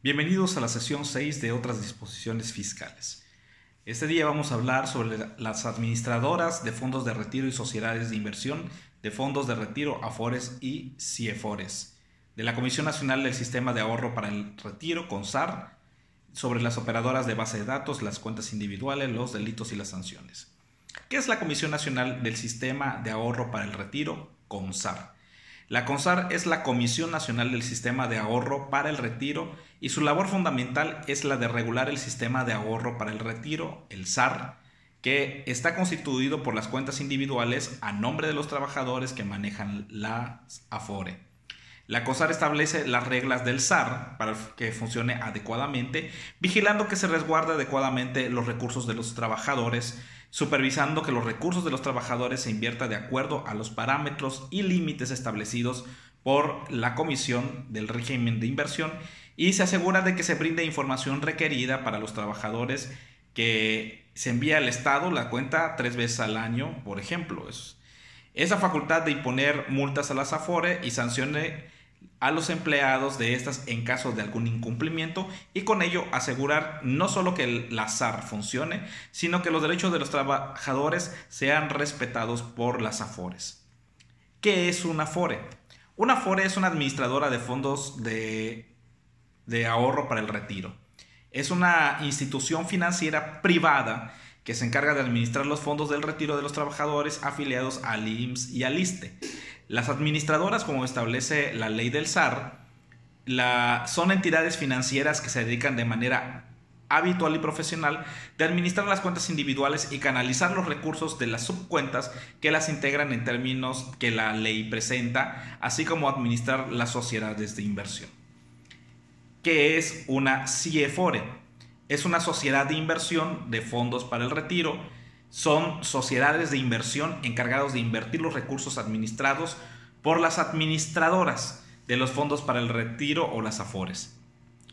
Bienvenidos a la sesión 6 de otras disposiciones fiscales. Este día vamos a hablar sobre las administradoras de fondos de retiro y sociedades de inversión de fondos de retiro, AFORES y CIEFORES, de la Comisión Nacional del Sistema de Ahorro para el Retiro, CONSAR, sobre las operadoras de base de datos, las cuentas individuales, los delitos y las sanciones. ¿Qué es la Comisión Nacional del Sistema de Ahorro para el Retiro, CONSAR? La CONSAR es la Comisión Nacional del Sistema de Ahorro para el Retiro y su labor fundamental es la de regular el sistema de ahorro para el retiro, el SAR, que está constituido por las cuentas individuales a nombre de los trabajadores que manejan las AFORE. La CONSAR establece las reglas del SAR para que funcione adecuadamente, vigilando que se resguarde adecuadamente los recursos de los trabajadores, supervisando que los recursos de los trabajadores se inviertan de acuerdo a los parámetros y límites establecidos por la Comisión del Régimen de Inversión y se asegura de que se brinde información requerida para los trabajadores, que se envía al Estado la cuenta 3 veces al año, por ejemplo. Esa facultad de imponer multas a las AFORE y sancione a los empleados de estas en caso de algún incumplimiento y con ello asegurar no solo que la SAR funcione, sino que los derechos de los trabajadores sean respetados por las AFORES. ¿Qué es una AFORE? Una AFORE es una administradora de fondos de ahorro para el retiro. Es una institución financiera privada que se encarga de administrar los fondos del retiro de los trabajadores afiliados al IMSS y al ISSSTE. Las administradoras, como establece la ley del SAR, son entidades financieras que se dedican de manera habitual y profesional de administrar las cuentas individuales y canalizar los recursos de las subcuentas que las integran en términos que la ley presenta, así como administrar las sociedades de inversión. ¿Qué es una CIEFORE? Es una sociedad de inversión de fondos para el retiro. Son sociedades de inversión encargados de invertir los recursos administrados por las administradoras de los fondos para el retiro o las AFORES,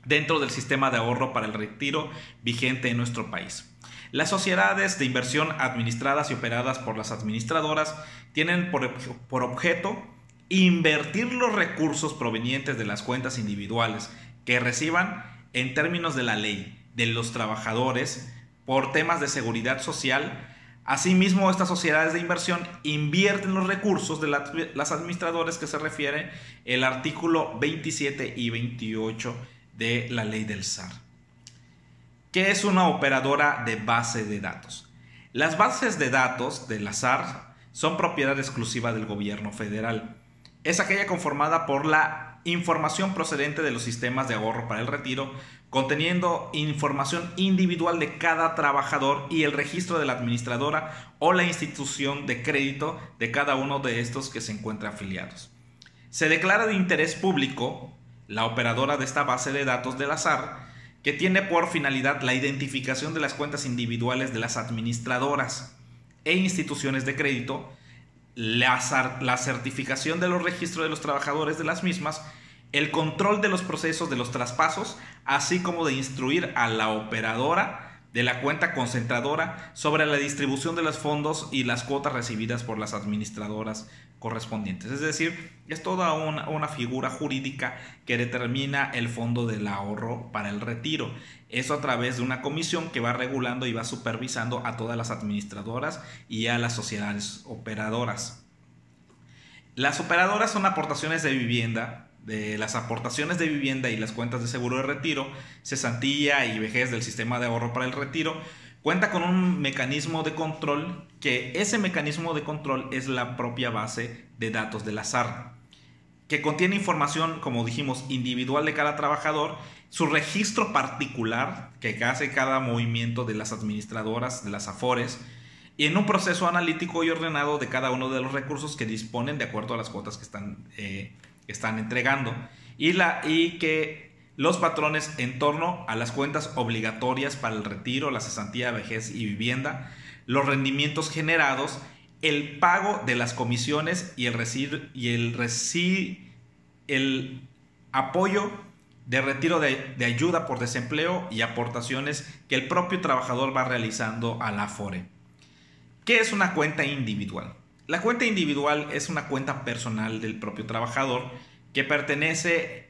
dentro del sistema de ahorro para el retiro vigente en nuestro país. Las sociedades de inversión administradas y operadas por las administradoras tienen por objeto invertir los recursos provenientes de las cuentas individuales que reciban en términos de la ley de los trabajadores por temas de seguridad social. Asimismo, estas sociedades de inversión invierten los recursos de las administradoras que se refiere el artículo 27 y 28 de la ley del SAR. ¿Qué es una operadora de base de datos? Las bases de datos de la SAR son propiedad exclusiva del gobierno federal. Es aquella conformada por la información procedente de los sistemas de ahorro para el retiro, conteniendo información individual de cada trabajador y el registro de la administradora o la institución de crédito de cada uno de estos que se encuentra afiliados. Se declara de interés público la operadora de esta base de datos de la SAR, que tiene por finalidad la identificación de las cuentas individuales de las administradoras e instituciones de crédito, la certificación de los registros de los trabajadores de las mismas, el control de los procesos de los traspasos, así como de instruir a la operadora de la cuenta concentradora sobre la distribución de los fondos y las cuotas recibidas por las administradoras correspondientes. Es decir, es toda una figura jurídica que determina el fondo del ahorro para el retiro. Eso a través de una comisión que va regulando y va supervisando a todas las administradoras y a las sociedades operadoras. Las operadoras son aportaciones de vivienda. De las aportaciones de vivienda y las cuentas de seguro de retiro, cesantía y vejez del sistema de ahorro para el retiro, cuenta con un mecanismo de control, que ese mecanismo de control es la propia base de datos de la SAR, que contiene información, como dijimos, individual de cada trabajador, su registro particular que hace cada movimiento de las administradoras, de las AFORES, y en un proceso analítico y ordenado de cada uno de los recursos que disponen de acuerdo a las cuotas que están entregando, y que los patrones en torno a las cuentas obligatorias para el retiro, la cesantía, vejez y vivienda, los rendimientos generados, el pago de las comisiones y el apoyo de retiro de ayuda por desempleo y aportaciones que el propio trabajador va realizando a la AFORE. ¿Qué es una cuenta individual? La cuenta individual es una cuenta personal del propio trabajador que pertenece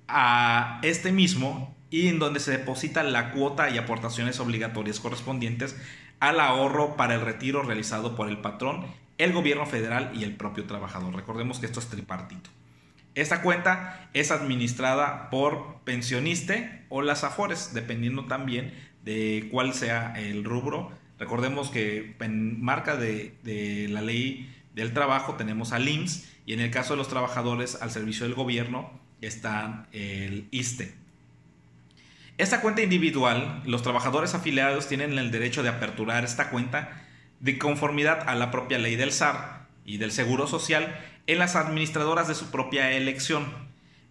a este mismo y en donde se deposita la cuota y aportaciones obligatorias correspondientes al ahorro para el retiro realizado por el patrón, el gobierno federal y el propio trabajador. Recordemos que esto es tripartito. Esta cuenta es administrada por pensioniste o las AFORES, dependiendo también de cuál sea el rubro. Recordemos que en marca de la ley del trabajo tenemos al IMSS, y en el caso de los trabajadores al servicio del gobierno está el ISSSTE. Esta cuenta individual, los trabajadores afiliados tienen el derecho de aperturar esta cuenta de conformidad a la propia ley del SAR y del Seguro Social en las administradoras de su propia elección.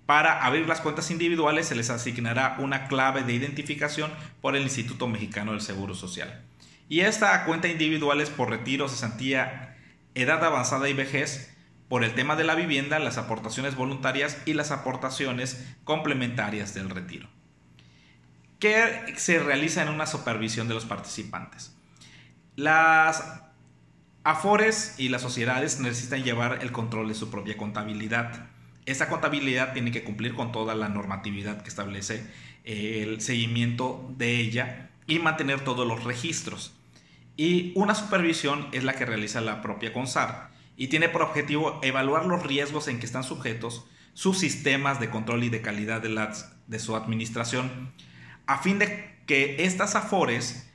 Para abrir las cuentas individuales se les asignará una clave de identificación por el Instituto Mexicano del Seguro Social. Y esta cuenta individual es por retiro, cesantía, edad avanzada y vejez, por el tema de la vivienda, las aportaciones voluntarias y las aportaciones complementarias del retiro. ¿Qué se realiza en una supervisión de los participantes? Las AFORES y las sociedades necesitan llevar el control de su propia contabilidad. Esta contabilidad tiene que cumplir con toda la normatividad que establece el seguimiento de ella y mantener todos los registros. Y una supervisión es la que realiza la propia CONSAR y tiene por objetivo evaluar los riesgos en que están sujetos sus sistemas de control y de calidad de su administración, a fin de que estas AFORES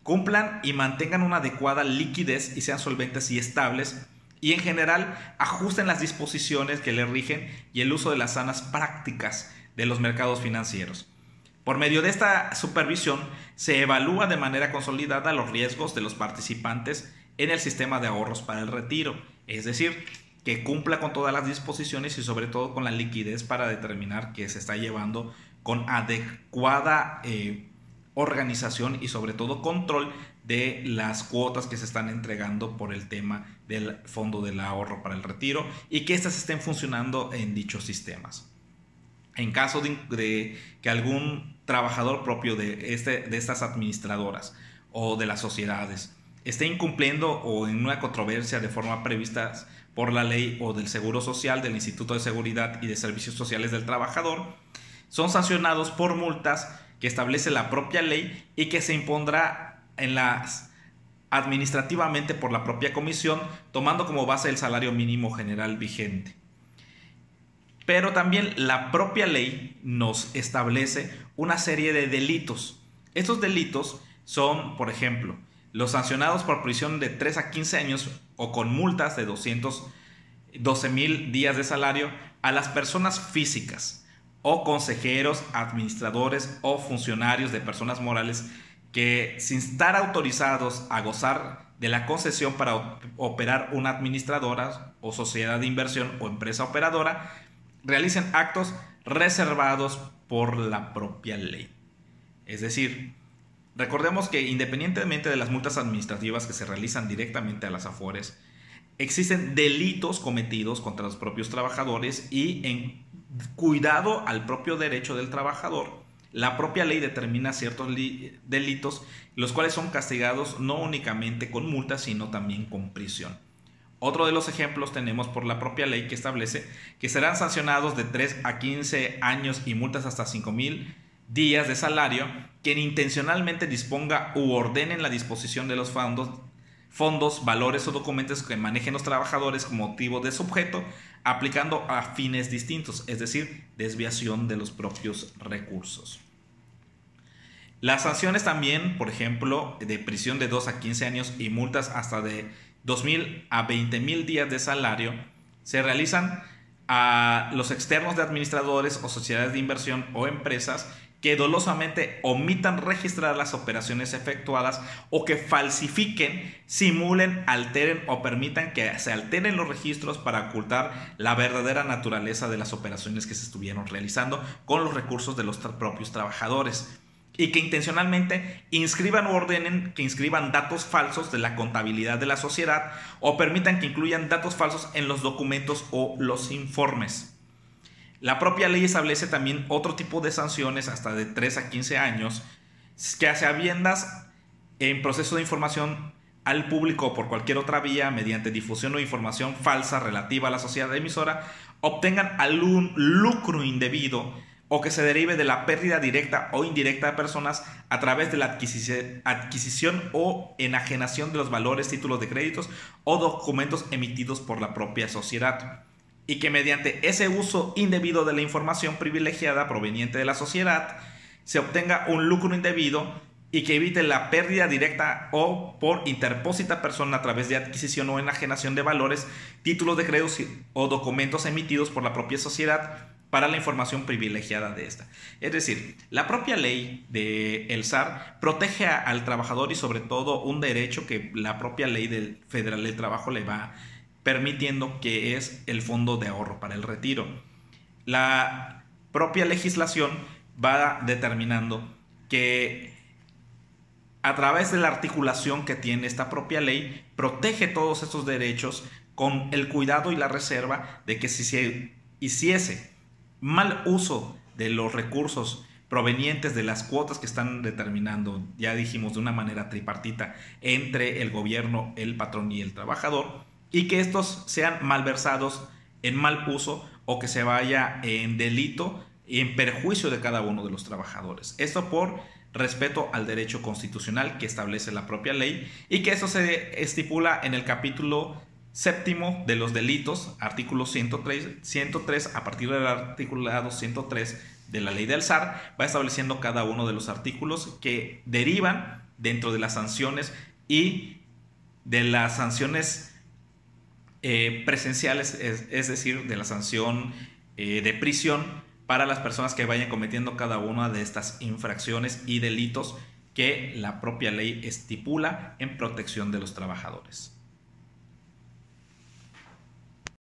cumplan y mantengan una adecuada liquidez y sean solventes y estables, y en general ajusten las disposiciones que le rigen y el uso de las sanas prácticas de los mercados financieros. Por medio de esta supervisión se evalúa de manera consolidada los riesgos de los participantes en el sistema de ahorros para el retiro, es decir, que cumpla con todas las disposiciones y sobre todo con la liquidez para determinar que se está llevando con adecuada organización y sobre todo control de las cuotas que se están entregando por el tema del fondo del ahorro para el retiro y que éstas estén funcionando en dichos sistemas. En caso de que algún trabajador propio de estas administradoras o de las sociedades esté incumpliendo o en una controversia de forma prevista por la ley o del Seguro Social, del Instituto de Seguridad y de Servicios Sociales del Trabajador, son sancionados por multas que establece la propia ley y que se impondrá administrativamente por la propia comisión, tomando como base el salario mínimo general vigente. Pero también la propia ley nos establece una serie de delitos. Estos delitos son, por ejemplo, los sancionados por prisión de 3 a 15 años o con multas de 212,000 días de salario a las personas físicas o consejeros, administradores o funcionarios de personas morales que, sin estar autorizados a gozar de la concesión para operar una administradora o sociedad de inversión o empresa operadora, realicen actos reservados por la propia ley. Es decir, recordemos que independientemente de las multas administrativas que se realizan directamente a las AFORES, existen delitos cometidos contra los propios trabajadores y en cuidado al propio derecho del trabajador, la propia ley determina ciertos delitos, los cuales son castigados no únicamente con multas, sino también con prisión. Otro de los ejemplos tenemos por la propia ley que establece que serán sancionados de 3 a 15 años y multas hasta 5,000 días de salario quien intencionalmente disponga u ordene la disposición de los fondos, valores o documentos que manejen los trabajadores con motivo de su objeto, aplicando a fines distintos, es decir, desviación de los propios recursos. Las sanciones también, por ejemplo, de prisión de 2 a 15 años y multas hasta de 2,000 a 20,000 días de salario, se realizan a los externos de administradores o sociedades de inversión o empresas que dolosamente omitan registrar las operaciones efectuadas o que falsifiquen, simulen, alteren o permitan que se alteren los registros para ocultar la verdadera naturaleza de las operaciones que se estuvieron realizando con los recursos de los propios trabajadores, y que intencionalmente inscriban o ordenen que inscriban datos falsos de la contabilidad de la sociedad o permitan que incluyan datos falsos en los documentos o los informes. La propia ley establece también otro tipo de sanciones hasta de 3 a 15 años que hace habiendas en proceso de información al público o por cualquier otra vía mediante difusión o información falsa relativa a la sociedad emisora obtengan algún lucro indebido o que se derive de la pérdida directa o indirecta de personas a través de la adquisición o enajenación de los valores, títulos de créditos o documentos emitidos por la propia sociedad, y que mediante ese uso indebido de la información privilegiada proveniente de la sociedad se obtenga un lucro indebido y que evite la pérdida directa o por interpósita persona a través de adquisición o enajenación de valores, títulos de créditos o documentos emitidos por la propia sociedad para la información privilegiada de esta. Es decir, la propia ley del SAR protege al trabajador y sobre todo un derecho que la propia ley federal del trabajo le va permitiendo, que es el fondo de ahorro para el retiro. La propia legislación va determinando que a través de la articulación que tiene esta propia ley, protege todos estos derechos con el cuidado y la reserva de que si se hiciese mal uso de los recursos provenientes de las cuotas que están determinando, ya dijimos, de una manera tripartita entre el gobierno, el patrón y el trabajador, y que estos sean malversados en mal uso o que se vaya en delito y en perjuicio de cada uno de los trabajadores. Esto por respeto al derecho constitucional que establece la propia ley, y que eso se estipula en el capítulo séptimo de los delitos, artículo 103, a partir del articulado 103 de la ley del SAR, va estableciendo cada uno de los artículos que derivan dentro de las sanciones y de las sanciones presenciales, es decir, de la sanción de prisión para las personas que vayan cometiendo cada una de estas infracciones y delitos que la propia ley estipula en protección de los trabajadores.